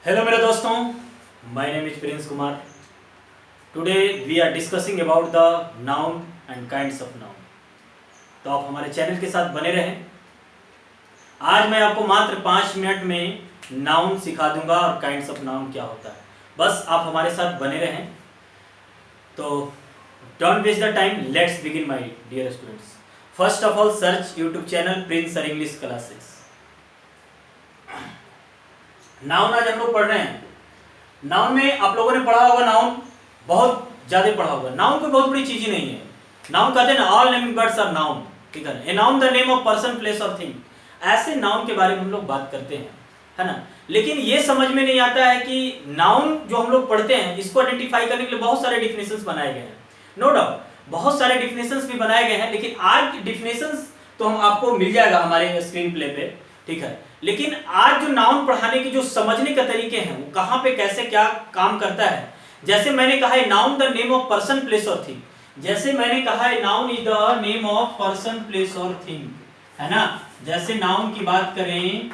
Hello मेरे दोस्तों, my name is Prince Kumar. Today we are discussing about the noun and kinds of noun. तो आप हमारे चैनल के साथ बने रहें। आज मैं आपको मात्र 5 मिनट में नाउन सिखा दूंगा और काइंड्स ऑफ नाउन क्या होता है। बस आप हमारे साथ बने रहें। तो don't waste the time, let's begin my dear students. First of all search YouTube channel Prince sir English classes. Noun आज हम लोग पढ़ रहे हैं। नाउन में आप लोगों ने पढ़ा होगा, नाउन बहुत ज्यादा पढ़ा होगा। नाउन कोई बहुत बड़ी चीज ही नहीं है। नाउन कहते हैं ना, all naming words are noun, ठीक है। A noun the name of person, place और थिंग। ऐसे नाउन के बारे में हम लोग बात करते हैं, है ना। लेकिन ये समझ में नहीं आता है कि नाउन जो हम लोग पढ़ते हैं, इसको आइडेंटिफाई करने के लिए बहुत सारे डिफिनेशंस बनाए गए हैं। नो डाउट बहुत सारे डिफिनेशंस भी बनाए गए हैं, लेकिन आज डिफिनेशंस तो हम आपको मिल जाएगा हमारे स्क्रीन प्ले पे, ठीक है। लेकिन आज जो नाउन पढ़ाने के जो समझने के तरीके हैं, वो कहां पे कैसे क्या काम करता है। जैसे मैंने कहा है noun the name of person, place और थिंग। जैसे मैंने कहा है noun is the name of person, place और थिंग, है ना। जैसे नाउन की बात करें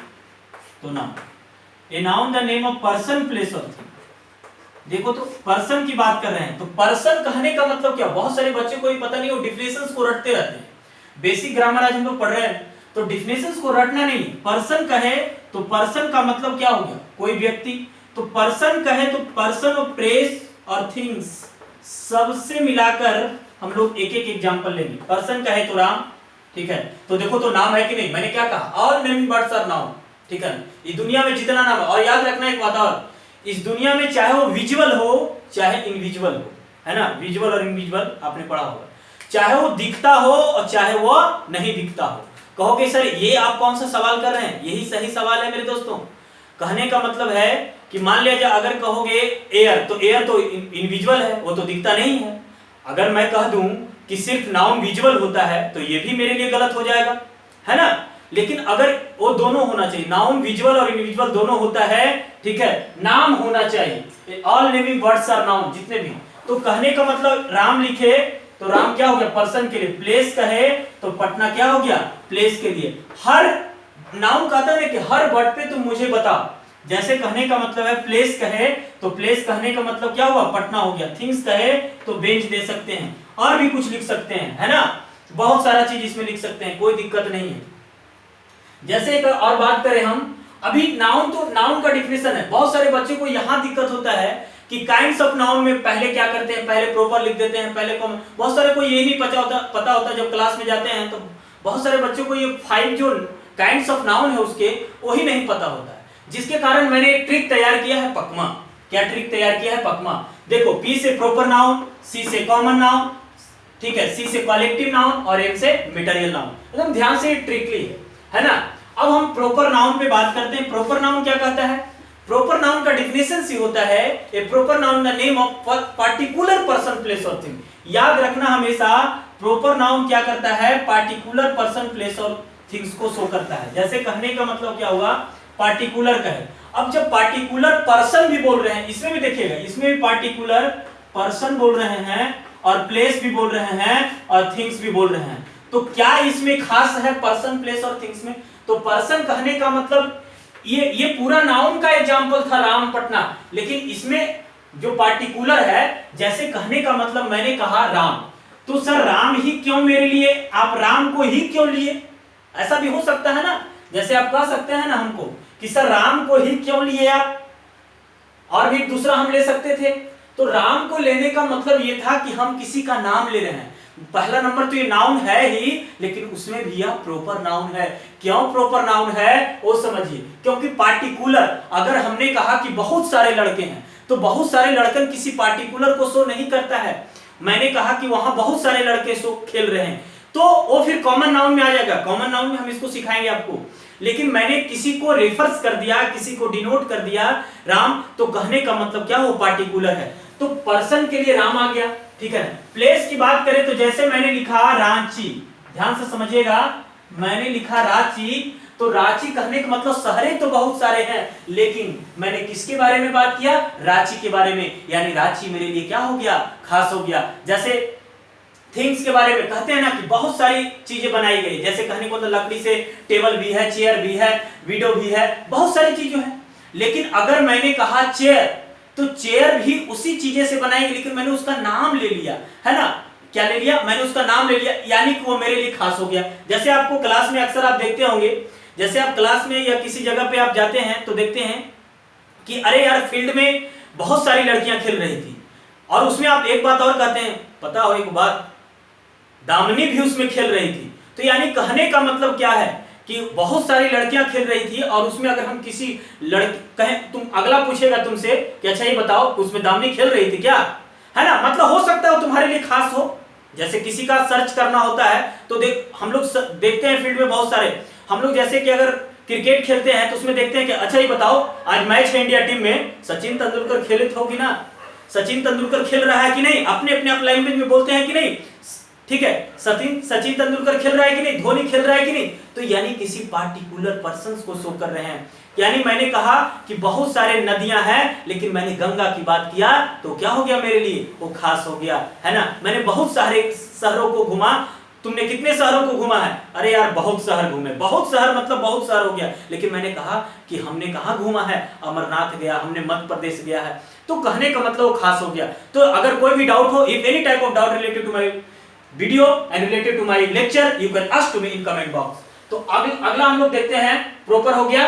तो noun, A noun the name of person, place और थिंग। देखो तो पर्सन की बात कर रहे हैं, तो पर्सन कहने का मतलब क्या। बहुत सारे बच्चों को ही पता नहीं, वो डिफिनेशंस को रटते रहते हैं। बेसिक ग्रामर आज हम लोग पढ़ रहे हैं, तो डिफिनेशंस को रटना नहीं। पर्सन कहे तो पर्सन का मतलब क्या हो गया, कोई व्यक्ति। तो पर्सन कहे तो पर्सन और प्लेस और थिंग्स सबसे मिलाकर हम लोग एक एक एग्जांपल लेंगे। पर्सन कहे तो राम, ठीक है। तो देखो तो नाम है कि नहीं, मैंने क्या कहा, all naming words are noun, ठीक है। इस दुनिया में जितना नाम है, और याद रखना एक बात और, इस दुनिया में चाहे वो विजुअल हो चाहे इनविजुअल हो, है ना। विजुअल और इनविजुअल आपने पढ़ा होगा। चाहे वो दिखता हो और चाहे वो नहीं दिखता हो। कहोगे सर ये आप कौन सा सवाल कर रहे हैं, यही सही सवाल है मेरे दोस्तों। कहने का मतलब है कि मान लिया अगर कहोगे एयर, तो एयर तो इनविजुअल है, वो तो दिखता नहीं है। अगर मैं कह दूं कि सिर्फ नाउन विजुअल होता है, तो ये भी मेरे लिए गलत हो जाएगा, है ना। लेकिन अगर वो दोनों होना चाहिए, नाउन विजुअल और इनविजुअल दोनों होता है, ठीक है। नाम होना चाहिए, all naming words are noun, जितने भी। तो कहने का मतलब राम लिखे तो राम क्या हो गया, पर्सन के लिए। प्लेस कहे तो पटना क्या हो गया, प्लेस के लिए। हर नाउन कहता है कि हर वर्ड पे तुम मुझे बताओ। जैसे कहने का मतलब है प्लेस कहे तो प्लेस कहने का मतलब क्या हुआ, पटना हो गया। थिंग्स कहे तो बेंच दे सकते हैं, और भी कुछ लिख सकते हैं, है ना। बहुत सारा चीज इसमें लिख सकते हैं, कोई दिक्कत नहीं है। जैसे एक और बात करें हम, अभी नाउन तो नाउन का डिफिनेशन है। बहुत सारे बच्चों को यहां दिक्कत होता है कि काइंड्स ऑफ नाउन में पहले क्या करते हैं, पहले प्रॉपर लिख देते हैं, पहले कॉमन। बहुत सारे को ये नहीं पता होता जब क्लास में जाते हैं, तो बहुत सारे बच्चों को ये 5 जो काइंड्स ऑफ नाउन है उसके वही नहीं पता होता है। जिसके कारण मैंने एक ट्रिक तैयार किया है, पकमा। क्या ट्रिक तैयार किया है, पकमा। देखो, पी से प्रॉपर नाउन, सी से कॉमन नाउन, ठीक है, सी से कलेक्टिव नाउन और एम से मटेरियल नाउन। एकदम ध्यान से ट्रिकली है ना। अब हम प्रॉपर नाउन पे बात करते हैं। प्रॉपर नाउन क्या कहता है, प्रॉपर नाउन का डिफिनेशन सी होता है, a proper noun the name of particular person, place और थिंग। याद रखना हमेशा, प्रॉपर नाउन क्या करता है, पार्टिकुलर पर्सन, प्लेस और थिंग्स को शो करता है। जैसे कहने का मतलब क्या हुआ, पार्टिकुलर का है। अब जब पार्टिकुलर पर्सन भी बोल रहे हैं, इसमें भी देखिएगा, इसमें भी पार्टिकुलर पर्सन बोल रहे हैं और प्लेस भी बोल रहे हैं और थिंग्स भी बोल रहे हैं। तो क्या इसमें खास है पर्सन, प्लेस और थिंग्स में। तो पर्सन कहने का मतलब ये पूरा नाउन का एग्जांपल था राम, पटना। लेकिन इसमें जो पार्टिकुलर है, जैसे कहने का मतलब मैंने कहा राम, तो सर राम ही क्यों मेरे लिए, आप राम को ही क्यों लिए, ऐसा भी हो सकता है ना। जैसे आप कह सकते हैं ना हमको कि सर राम को ही क्यों लिए आप, और भी दूसरा हम ले सकते थे। तो राम को लेने का मतलब ये था कि हम किसी का नाम ले रहे हैं। पहला नंबर तो ये नाउन है ही, लेकिन उसमें भी यह प्रॉपर नाउन है। क्यों प्रॉपर नाउन है वो समझिए, क्योंकि पार्टिकुलर, अगर हमने कहा कि बहुत सारे लड़के हैं, तो बहुत सारे लड़कन किसी पार्टिकुलर को शो नहीं करता है। मैंने कहा कि वहां बहुत सारे लड़के शो खेल रहे हैं, तो वो फिर कॉमन नाउन में आ जाएगा। कॉमन नाउन में हम इसको सिखाएंगे आपको। लेकिन मैंने किसी को रेफर्स कर दिया, किसी को डिनोट कर दिया राम, तो कहने का मतलब क्या, वो पार्टिकुलर है। तो पर्सन के लिए राम आ गया, ठीक है। प्लेस की बात करें तो जैसे मैंने लिखा रांची, ध्यान से समझिएगा, मैंने लिखा रांची, तो रांची कहने का मतलब शहरें तो बहुत सारे हैं, लेकिन मैंने किसके बारे में बात किया, रांची के बारे में। यानी रांची मेरे लिए क्या हो गया, खास हो गया। जैसे थिंग्स के बारे में कहते हैं ना कि बहुत सारी चीजें बनाई गई। जैसे कहने को तो लकड़ी से टेबल भी है, चेयर भी है, विंडो भी है, बहुत सारी चीजें हैं। लेकिन अगर मैंने कहा चेयर, तो चेयर भी उसी चीजें से बनाएंगे, लेकिन मैंने उसका नाम ले लिया, है ना, क्या ले लिया, मैंने उसका नाम ले लिया, यानी कि वो मेरे लिए खास हो गया। जैसे आपको क्लास में अक्सर आप देखते होंगे, जैसे आप क्लास में या किसी जगह पे आप जाते हैं तो देखते हैं कि अरे यार फील्ड में बहुत सारी लड़कियां खेल रही थी, और उसमें आप एक बात और कहते हैं, पता हो एक बात, दामिनी भी उसमें खेल रही थी। तो यानी कहने का मतलब क्या है कि बहुत सारी लड़कियां खेल रही थी, और उसमें अगर हम किसी लड़की कहें, तुम अगला पूछेगा तुमसे कि अच्छा ये बताओ उसमें दामिनी खेल रही थी क्या, है ना, मतलब हो सकता है वो तुम्हारे लिए खास हो। जैसे किसी का सर्च करना होता है तो देख, हम लोग देखते हैं फील्ड में बहुत सारे, हम लोग जैसे कि अगर क्रिकेट खेलते हैं तो उसमें देखते हैं कि अच्छा ये बताओ आज मैच है इंडिया टीम में, सचिन तेंदुलकर खेलित होगी ना, सचिन तेंदुलकर खेल रहा है कि नहीं, अपने अपने लैंग्वेज में बोलते हैं कि नहीं, ठीक है, सचिन तेंदुलकर खेल रहा है कि नहीं, धोनी खेल रहा है कि नहीं, तो यानी किसी पार्टिकुलर पर्सन को शो कर रहे हैं। यानी मैंने कहा कि बहुत सारे नदियां हैं, लेकिन मैंने गंगा की बात किया तो क्या हो गया मेरे लिए, वो खास हो गया, है ना। मैंने बहुत सारे शहरों को घुमा, तुमने कितने शहरों को घुमा है, अरे यार बहुत शहर घूमे, बहुत शहर मतलब बहुत शहर हो गया, लेकिन मैंने कहा कि हमने कहाँ घूमा है, अमरनाथ गया, हमने मध्य प्रदेश गया है, तो कहने का मतलब वो खास हो गया। तो अगर कोई भी डाउट हो, if any type of doubt related to my video and related to my lecture, you can ask to me in comment box. तो अगला हम लोग देखते हैं, प्रॉपर हो गया।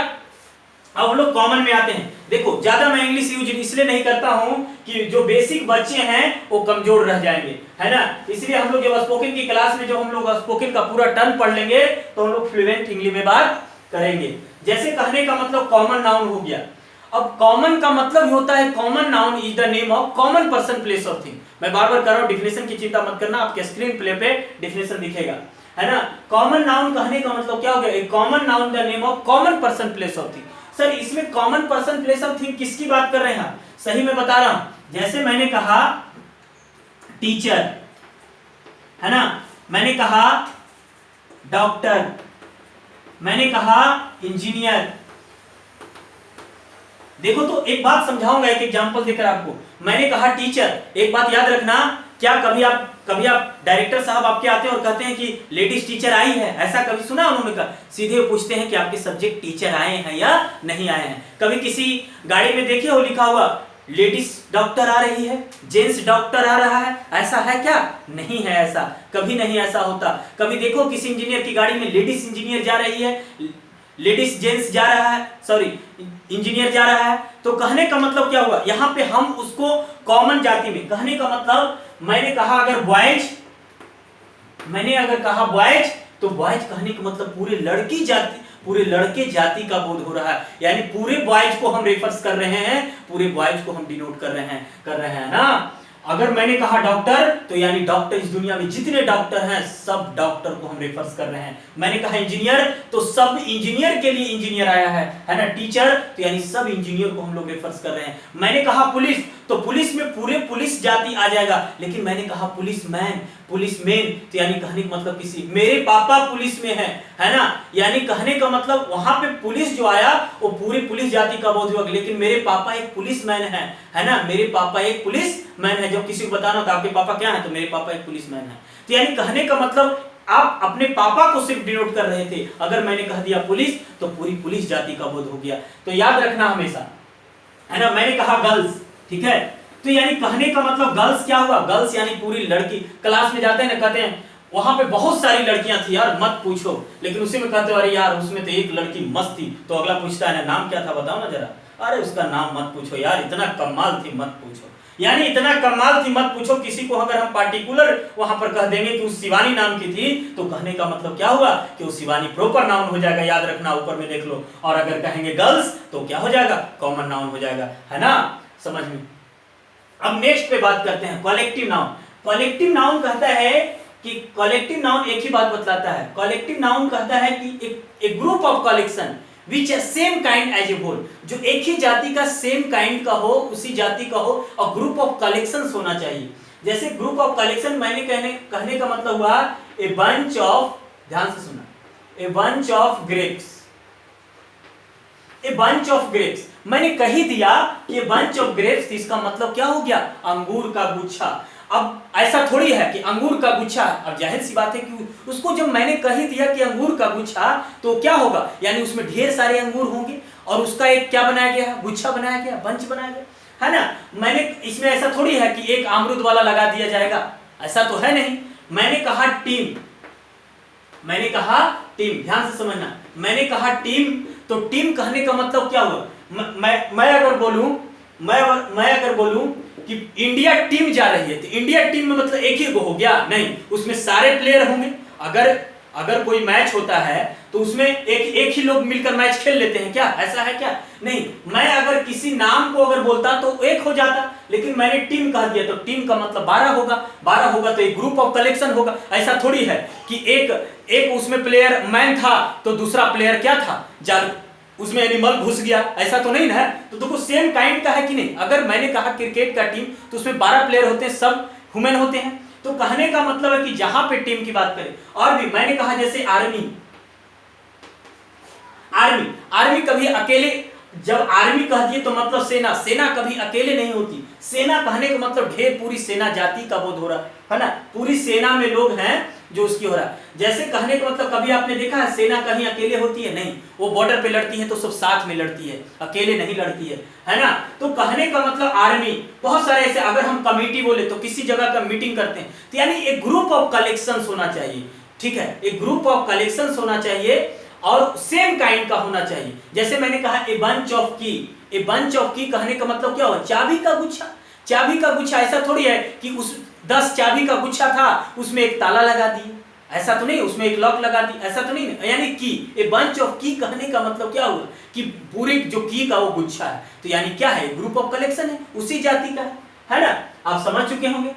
अब हम लोग कॉमन में आते हैं। देखो ज्यादा मैं इंग्लिश यूज इसलिए नहीं करता हूं कि जो बेसिक बच्चे हैं वो कमजोर रह जाएंगे, है ना, इसलिए हम लोग जब स्पोकन की क्लास में जब हम लोग स्पोकन का पूरा टर्न पढ़ लेंगे तो हम लोग फ्लुएंट इंग्लिश में बात करेंगे। जैसे कहने का मतलब कॉमन नाउन हो गया। अब कॉमन का मतलब होता है, common noun is the name of common person place of thing. मैं बार बार कर रहा हूं, डिफिनेशन की चिंता मत करना, आपके स्क्रीन प्ले पे डिफिनेशन दिखेगा, है ना। कॉमन नाउन कहने का मतलब क्या हो गया, common noun the name of common person place of thing. Sir इसमें common person place of thing किसकी बात कर रहे हैं आप, सही मैं बता रहा हूं। जैसे मैंने कहा टीचर, है ना, मैंने कहा डॉक्टर, मैंने कहा इंजीनियर। देखो तो एक बात समझाऊंगा एक एग्जांपल देकर आपको। मैंने कहा टीचर, एक बात याद रखना, क्या कभी आप डायरेक्टर साहब आपके आते हैं और कहते हैं कि लेडीज टीचर आई है, ऐसा कभी सुना उन्होंने कहा? सीधे पूछते हैं कि आपके सब्जेक्ट टीचर आए हैं या नहीं आए हैं। कभी किसी गाड़ी में देखे हो लिखा हुआ लेडीज डॉक्टर आ रही है, जेंट्स डॉक्टर आ रहा है, ऐसा है क्या? नहीं है, ऐसा कभी नहीं ऐसा होता। कभी देखो किसी इंजीनियर की गाड़ी में लेडीज इंजीनियर जा रही है, लेडीज जेंट्स जा रहा है, सॉरी इंजीनियर जा रहा है, तो कहने का मतलब क्या हुआ, यहाँ पे हम उसको कॉमन जाति में, कहने का मतलब मैंने कहा अगर बॉयज, मैंने अगर कहा बॉयज, तो बॉयज कहने का मतलब पूरे लड़की जाति, पूरे लड़के जाति का बोध हो रहा है, यानी पूरे बॉयज को हम रेफर्स कर रहे हैं, पूरे बॉयज को हम डिनोट कर रहे हैं ना। अगर मैंने कहा डॉक्टर, तो यानी डॉक्टर इस दुनिया में जितने डॉक्टर हैं सब डॉक्टर को हम रेफर्स कर रहे हैं। मैंने कहा इंजीनियर, तो सब इंजीनियर के लिए इंजीनियर आया है ना। टीचर, तो यानी सब इंजीनियर को हम लोग रेफर्स कर रहे हैं। मैंने कहा पुलिस, तो पुलिस में पूरे पुलिस जाति आ जाएगा, लेकिन मैंने कहा पुलिसमैन, पुलिसमैन, तो यानी कहने का मतलब किसी, मेरे पापा पुलिस में है ना, यानी कहने का मतलब वहां पे पुलिस जो आया वो पूरी पुलिस जाति का बोध हुआ, लेकिन मेरे पापा एक पुलिसमैन है ना, मेरे पापा एक पुलिसमैन है। जब किसी को बताना तो आपके पापा क्या है, तो मेरे पापा एक पुलिसमैन है। तो यानी कहने का मतलब आप अपने पापा को सिर्फ डिनोट कर रहे थे। अगर मैंने कह दिया पुलिस, तो पूरी पुलिस जाति का बोध हो गया। तो याद रखना हमेशा, है ना। मैंने कहा गर्ल्स, ठीक है, तो यानी कहने का मतलब गर्ल्स क्या हुआ, गर्ल्स यानी पूरी लड़की। क्लास में जाते हैं ना, कहते हैं वहां पे बहुत सारी लड़कियां थी यार मत पूछो, लेकिन उसी में कहते हो अरे यार उसमें तो एक लड़की मस्त थी, तो अगला पूछता है नाम क्या था बताओ ना जरा, अरे उसका नाम मत पूछो यार, इतना कमाल थी मत पूछो, यानी इतना कमाल थी मत पूछो। किसी को अगर हम पार्टिकुलर वहां पर कह देंगे कि उस शिवानी नाम की थी, तो कहने का मतलब क्या हुआ कि वो शिवानी प्रॉपर नाउन हो जाएगा, याद रखना, ऊपर में देख लो। और अगर कहेंगे गर्ल्स, तो क्या हो जाएगा, कॉमन नाउन हो जाएगा, है ना, समझ में। अब नेक्स्ट पे बात करते हैं कलेक्टिव नाउन। कलेक्टिव नाउन कहता है कि कलेक्टिव नाउन एक ही बात बतलाता है। कलेक्टिव नाउन कहता है कि एक ग्रुप ऑफ कलेक्शन विच है same kind as a whole, जो एक ही जाति का सेम काइंड का हो, उसी जाति का हो, और ग्रुप ऑफ कलेक्शंस होना चाहिए। जैसे ग्रुप ऑफ कलेक्शन मैंने कहने का मतलब हुआ ए बंच ऑफ, ध्यान से सुना, a bunch of grapes, a bunch of grapes. मैंने कही दिया कि बंच ऑफ ग्रेप्स, इसका मतलब क्या हो गया, अंगूर का गुच्छा। अब ऐसा थोड़ी है कि अंगूर का गुच्छा, अब जाहिर सी बात है कि उसको जब मैंने कह दिया कि अंगूर का गुच्छा तो क्या होगा, यानी उसमें ढेर सारे अंगूर होंगे और उसका एक क्या बनाया गया, गुच्छा बनाया गया, बंच बनाया गया, है ना। मैंने इसमें ऐसा थोड़ी है कि एक अमरूद वाला लगा दिया जाएगा, ऐसा तो है नहीं। मैंने कहा टीम, मैंने कहा टीम, ध्यान से समझना, मैंने कहा टीम, तो टीम कहने का मतलब क्या हुआ, मैं अगर बोलूं कि इंडिया टीम जा रही है तो इंडिया टीम में मतलब एक ही हो गया, नहीं, उसमें सारे प्लेयर होंगे। अगर कोई मैच होता है तो उसमें एक ही लोग मिलकर मैच खेल लेते हैं क्या, ऐसा है क्या, नहीं। मैं अगर किसी नाम को अगर बोलता तो एक हो जाता, लेकिन मैंने टीम कह दिया तो टीम का मतलब 12 होगा, 12 होगा तो एक ग्रुप ऑफ कलेक्शन होगा। ऐसा थोड़ी है कि एक उसमें प्लेयर मैन था तो दूसरा प्लेयर क्या था, जादू, उसमें एनिमल घुस गया, ऐसा तो नहीं है। तो देखो सेम काइंड का है कि नहीं। अगर मैंने कहा क्रिकेट का टीम तो उसमें 12 प्लेयर होते हैं, सब ह्यूमन होते हैं, तो कहने का मतलब है कि जहां पे टीम की बात करें। और भी मैंने कहा जैसे आर्मी कभी अकेले, जब आर्मी कह दिए तो मतलब सेना कभी अकेले नहीं होती। सेना कहने का मतलब ढेर पूरी सेना जाति का बोध हो रहा है ना, पूरी सेना में लोग हैं जो उसकी हो रहा है। जैसे कहने का मतलब कभी आपने देखा है सेना कहीं अकेले होती है, नहीं, वो बॉर्डर पे लड़ती है तो सब साथ में लड़ती है, अकेले नहीं लड़ती है ना। तो कहने का मतलब आर्मी, बहुत सारे ऐसे, अगर हम कमेटी बोले तो किसी जगह का मीटिंग करते हैं, तो यानी एक ग्रुप ऑफ कलेक्शंस होना चाहिए, ठीक है, एक ग्रुप ऑफ कलेक्शंस होना चाहिए और सेम काइंड का होना चाहिए। जैसे मैंने कहा ए बंच ऑफ की, ए बंच ऑफ की कहने का मतलब क्या हुआ, चाबी का गुच्छा। चाबी का गुच्छा ऐसा थोड़ी है कि उस 10 चाबी का गुच्छा था उसमें एक ताला लगा दी, ऐसा तो नहीं, उसमें एक लॉक लगा दी, ऐसा तो नहीं। यानी की, ए बंच ऑफ की कहने का मतलब क्या हुआ कि पूरे जो की का वो गुच्छा है, तो यानी क्या है, ग्रुप ऑफ कलेक्शन है, उसी जाति का है ना। आप समझ चुके होंगे।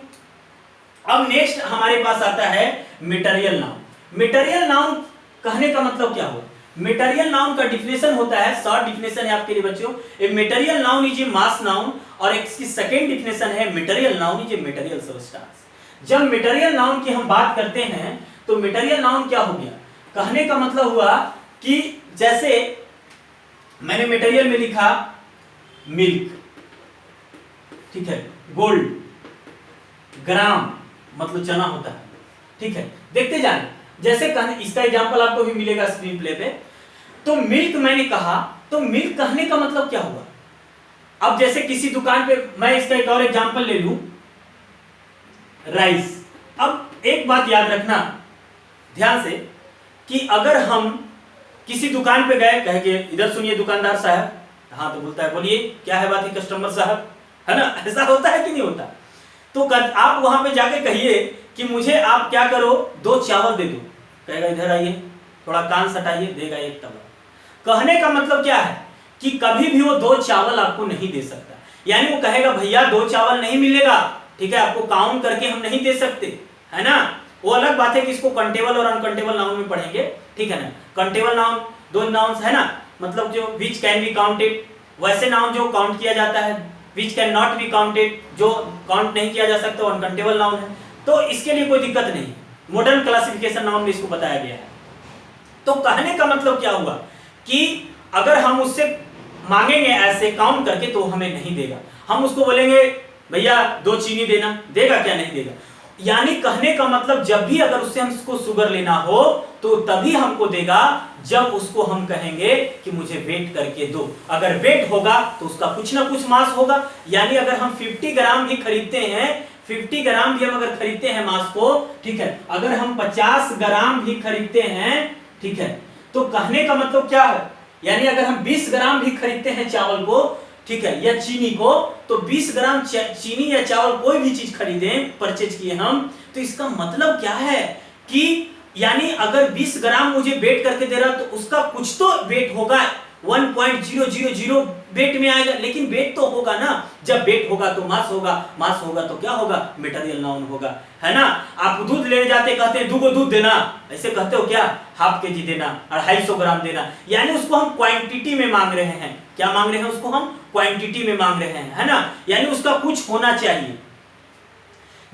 अब नेक्स्ट हमारे पास आता है मटेरियल नाउन। मटेरियल नाउन कहने का मतलब क्या हुआ, मटेरियल नाउन का डिफिनेशन होता है, शॉर्ट डिफिनेशन है आपके लिए बच्चों, a material noun is a mass noun, और इसकी सेकंड डिफिनेशन है material noun is a material substance. जब मटेरियल नाउन की हम बात करते हैं तो मटेरियल नाउन क्या हो गया, कहने का मतलब हुआ कि जैसे मैंने मटेरियल में लिखा मिल्क, ठीक है, गोल्ड, ग्राम मतलब चना होता है, ठीक है, देखते जाने। जैसे इसका एग्जांपल आपको भी मिलेगा स्क्रीन प्ले पे। तो मिल्क मैंने कहा, तो मिल्क कहने का मतलब क्या हुआ। अब जैसे किसी दुकान पे, मैं इसका एक और एग्जांपल ले लूं, राइस। अब एक बात याद रखना ध्यान से कि अगर हम किसी दुकान पे गए, कहे कि इधर सुनिए दुकानदार साहब, हाँ तो बोलता है बोलिए क्या है बात है कस्टमर साहब, है ना, ऐसा होता है कि नहीं होता। तो आप वहां पे जाके कहिए कि मुझे आप क्या करो, 2 चावल दे दो, कहेगा इधर आइए, थोड़ा कान सटाइए, देगा 1 तवा। कहने का मतलब क्या है कि कभी भी वो 2 चावल आपको नहीं दे सकता, यानी वो कहेगा भैया 2 चावल नहीं मिलेगा, ठीक है, आपको काउंट करके हम नहीं दे सकते, है ना। वो अलग बात है कि इसको कंटेबल और अनकंटेबल नाउन में पढ़ेंगे, ठीक है ना। कंटेबल नाउन 2 नाउन्स है ना, मतलब जो विच कैन बी काउंटेड, वैसे नाउन जो काउंट किया जाता है, which can not be counted, जो काउंट नहीं किया जा सकता, अनकंटेबल नाउन है। तो इसके लिए कोई दिक्कत नहीं, मॉडर्न क्लासिफिकेशन नाउन में इसको बताया गया है। तो कहने का मतलब क्या हुआ कि अगर हम उससे मांगेंगे ऐसे काउंट करके तो हमें नहीं देगा, हम उसको बोलेंगे भैया 2 चीनी देना, देगा क्या, नहीं देगा। यानी कहने का मतलब जब भी अगर उससे हमको शुगर लेना हो तो तभी हमको देगा जब उसको हम कहेंगे कि मुझे वेट करके दो। अगर वेट होगा तो उसका कुछ ना कुछ मास होगा, यानी अगर हम 50 ग्राम भी खरीदते हैं, 50 ग्राम भी हम अगर खरीदते हैं मास को, ठीक है, अगर हम 50 ग्राम भी खरीदते हैं, ठीक है, तो कहने का मतलब क्या है, यानी अगर हम 20 ग्राम भी खरीदते हैं चावल को, ठीक है, या चीनी को, तो 20 ग्राम चीनी या चावल कोई भी चीज खरीदें, परचेज किए हम, तो इसका मतलब क्या है कि यानी अगर 20 ग्राम मुझे वेट करके दे रहा तो उसका कुछ तो वेट होगा, 1.000 वेट में आएगा, लेकिन वेट तो होगा ना। जब वेट होगा तो मास होगा, मास होगा तो क्या होगा, मटेरियल नाउन होगा, है ना। आप दूध लेने जाते कहते हैं 2 गो दूध देना, ऐसे कहते हो क्या, ½ kg देना, 250 ग्राम देना, यानी उसको हम क्वांटिटी में मांग रहे हैं। क्या मांग रहे हैं, उसको हम क्वांटिटी में मांग रहे हैं, है ना, यानी उसका कुछ होना चाहिए।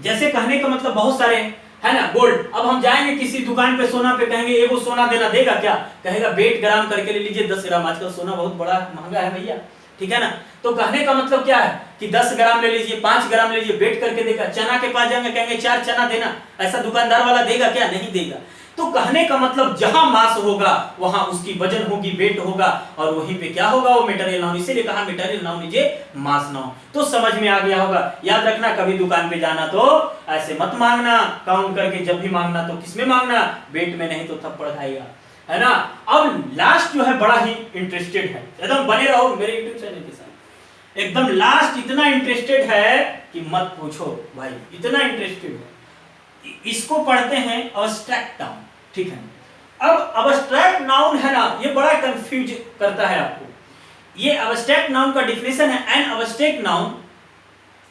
जैसे कहने का मतलब बहुत सारे, है ना, गोल्ड। अब हम जाएंगे किसी दुकान पे सोना पे, कहेंगे एगो सोना देना, देगा क्या, कहेगा 8 ग्राम करके ले लीजिए 10 ग्राम, आजकल सोना बहुत बड़ा महंगा है भैया, ठीक है ना। तो कहने का मतलब क्या है कि 10 ग्राम ले लीजिए, 5 ग्राम ले लीजिए, वेट करके देखा, चना के पास जाएंगे कहेंगे 4 चना देना, ऐसा दुकानदार वाला देगा क्या? नहीं देगा। तो कहने का मतलब जहां मास होगा वहां उसकी वजन होगी, वेट होगा, और वहीं पे क्या होगा? वो मटेरियल नाउन, इसीलिए कहा material noun is a mass noun. तो समझ में आ गया होगा। याद रखना, कभी दुकान पे जाना तो ऐसे मत मांगना, काउंट करके जब भी मांगना तो किसमें मांगना? वेट में, नहीं तो थप्पड़ खाएगा, है ना। अब लास्ट जो है बड़ा ही इंटरेस्टेड है, एकदम बने रहो मेरे यूट्यूब चैनल के साथ। एकदम लास्ट इतना इंटरेस्टेड है कि मत पूछो भाई, इतना इंटरेस्टेड है। इसको पढ़ते हैं अब्स्ट्रैक्ट नाउन, ठीक है। अब अब्स्ट्रैक्ट नाउन है ना, ये बड़ा कंफ्यूज करता है आपको। ये अब्स्ट्रैक्ट नाउन का डिफिनेशन है, an abstract noun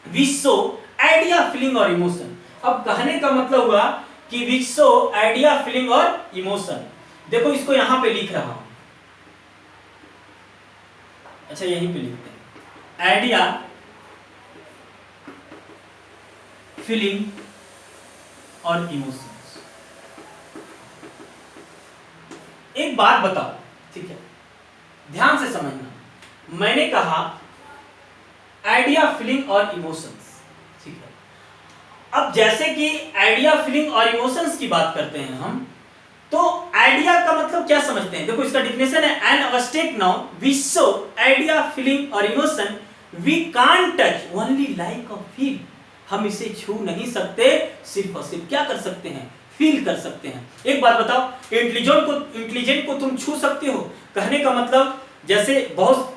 which show idea, feeling और इमोशन। अब कहने का मतलब हुआ कि विच शो आइडिया, फीलिंग और इमोशन। देखो इसको यहां पे लिख रहा हूं, अच्छा यहीं पे लिखते हैं, आइडिया, फीलिंग और इमोशंस। एक बात बताओ, ठीक है, ध्यान से समझना। मैंने कहा आइडिया, फीलिंग और इमोशंस, ठीक है। अब जैसे कि आइडिया, फीलिंग और इमोशंस की बात करते हैं हम, तो आइडिया का मतलब क्या समझते हैं? देखो इसका डिफिनेशन है, an abstract noun which show idea, feeling और emotion we can't touch, only like और फील। हम इसे छू नहीं सकते, सिर्फ और सिर्फ क्या कर सकते हैं? फील कर सकते हैं। एक बात बताओ, इंटेलिजेंट को तुम छू सकते हो? कहने का मतलब जैसे बहुत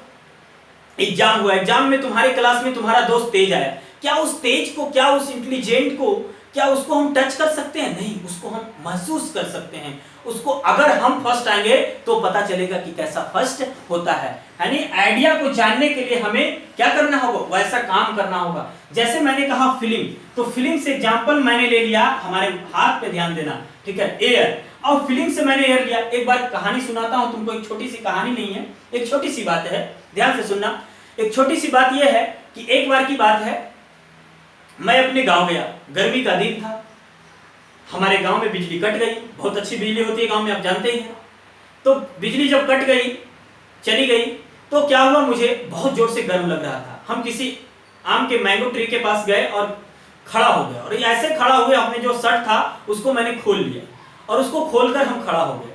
एग्जाम हुआ, एग्जाम में तुम्हारे क्लास में तुम्हारा दोस्त तेज आया, क्या उस तेज को, क्या उस इंटेलिजेंट को, क्या उसको हम टच कर सकते हैं? नहीं, उसको हम महसूस कर सकते हैं। उसको अगर हम फर्स्ट आएंगे तो पता चलेगा कि कैसा फर्स्ट होता है। यानी आइडिया को जानने के लिए हमें क्या करना होगा? वैसा काम करना होगा। जैसे मैंने कहा फिल्म, तो फिल्म से एग्जांपल मैंने ले लिया, हमारे हाथ पे ध्यान देना, ठीक है, एयर। और फिल्म से मैंने एयर लिया। एक बार कहानी सुनाता हूं तुमको, एक छोटी सी कहानी नहीं है, एक छोटी सी बात है, ध्यान से सुनना। एक छोटी सी बात यह है कि एक बार की बात है, मैं अपने गांव गया, गर्मी का दिन था, हमारे गांव में बिजली कट गई। बहुत अच्छी बिजली होती है गांव में, आप जानते ही हैं। तो बिजली जब कट गई, चली गई, तो क्या हुआ, मुझे बहुत जोर से गर्म लग रहा था। हम किसी आम के मैंगो ट्री के पास गए और खड़ा हो गया, और ऐसे खड़ा हुए, अपने जो शर्ट था उसको मैंने खोल लिया और उसको खोलकर हम खड़ा हो गए।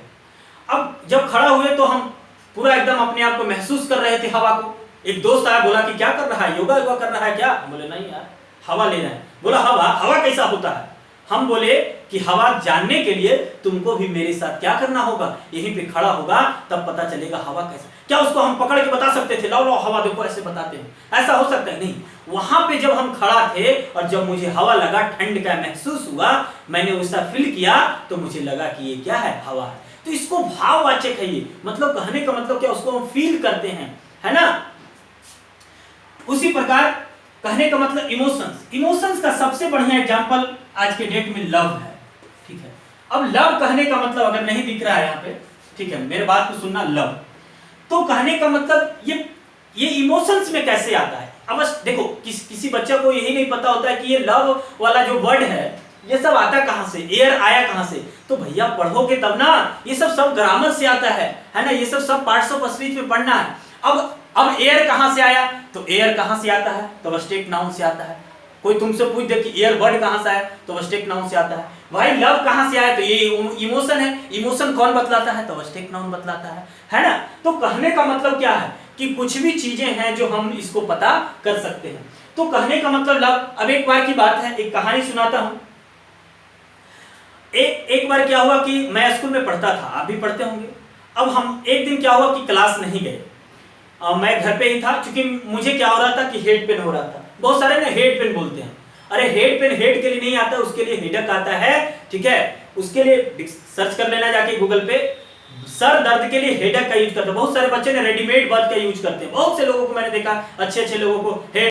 अब जब खड़ा हुए तो हम पूरा एकदम अपने आप को महसूस कर रहे थे हवा को। एक दोस्त आया, बोला कि क्या कर रहा है, योगा कर रहा है क्या? बोले नहीं यार, हवा ले रहा है। बोला हवा कैसा होता है? हम बोले कि हवा जानने के लिए तुमको भी मेरे साथ क्या करना होगा, यहीं पे खड़ा होगा, तब पता चलेगा हवा कैसा। क्या उसको हम पकड़ के बता सकते थे, लाओ हवा देखो, ऐसे बताते हैं? ऐसा हो सकता है? नहीं। वहां पे जब हम खड़ा थे और जब मुझे हवा लगा, ठंड का महसूस हुआ, मैंने उसका फील किया, तो मुझे लगा कि ये क्या है? हवा है। तो इसको भाववाचक है ये, मतलब कहने का मतलब क्या, उसको हम फील करते हैं, है ना। उसी प्रकार कहने का मतलब इमोशंस का सबसे बढ़िया एग्जांपल आज के डेट में लव है, ठीक है। अब लव कहने का मतलब, अगर नहीं दिख रहा है यहाँ पे, ठीक है, मेरे बात को सुनना, लव तो कहने का मतलब ये इमोशंस में कैसे आता है? अब बस देखो, किसी बच्चे को यही नहीं पता होता है कि ये लव वाला जो वर्ड है ये सब आता कहां से, एयर आया कहां से? तो भैया पढ़ोगे तब ना, ये सब ग्रामर से आता है ना, ये सब पार्ट्स ऑफ स्पीच में पढ़ना है। अब एयर कहां से आया? तो एयर कहां से आता है? तो अब्स्ट्रैक्ट नाउन से आता है। कोई तुमसे पूछ दे कि एयर वर्ड कहां से आया, तो अब्स्ट्रैक्ट नाउन से आता है। भाई लव कहां से आया? तो ये इमोशन है। इमोशन कौन बतलाता है? तो अब्स्ट्रैक्ट नाउन बतलाता है ना। तो कहने का मतलब क्या है कि कुछ भी चीजें हैं जो हम इसको पता कर सकते हैं। तो कहने का मतलब लव। अब एक बार की बात है, एक कहानी सुनाता हूं। एक बार क्या हुआ कि मैं स्कूल में पढ़ता था, आप भी पढ़ते होंगे। अब हम एक दिन क्या हुआ कि क्लास नहीं गए, मैं घर पे ही था, क्योंकि मुझे क्या हो रहा था कि हेड पेन हो रहा था। बहुत सारे ना हेड पेन बोलते हैं, अरे हेड पेन हेड के लिए नहीं आता, उसके लिए हेडक आता है, ठीक है। उसके लिए सर्च कर लेना जाके गूगल पे, सर दर्द के लिए हेडक का यूज करते हैं। बहुत सारे बच्चे ने रेडीमेड वर्ड का यूज करते हैं। बहुत से लोगों को मैंने देखा, अच्छे लोगों को हेड